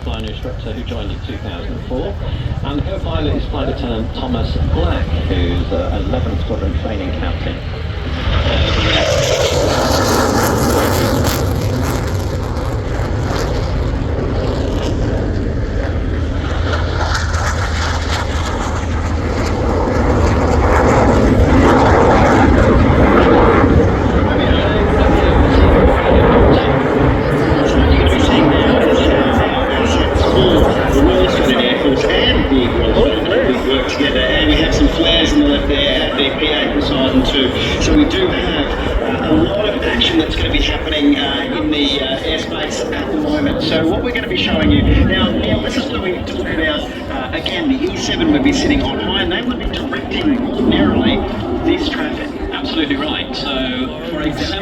flying instructor who joined in 2004, and her pilot is Flight Lieutenant Thomas Black, who's 11th Squadron Training Captain. Poseidon too. So we do have a lot of action that's going to be happening in the airspace at the moment. So what we're going to be showing you now, this is where we talk about again, the E7 would be sitting on high, and they would be directing ordinarily this traffic. Absolutely right. So, for example,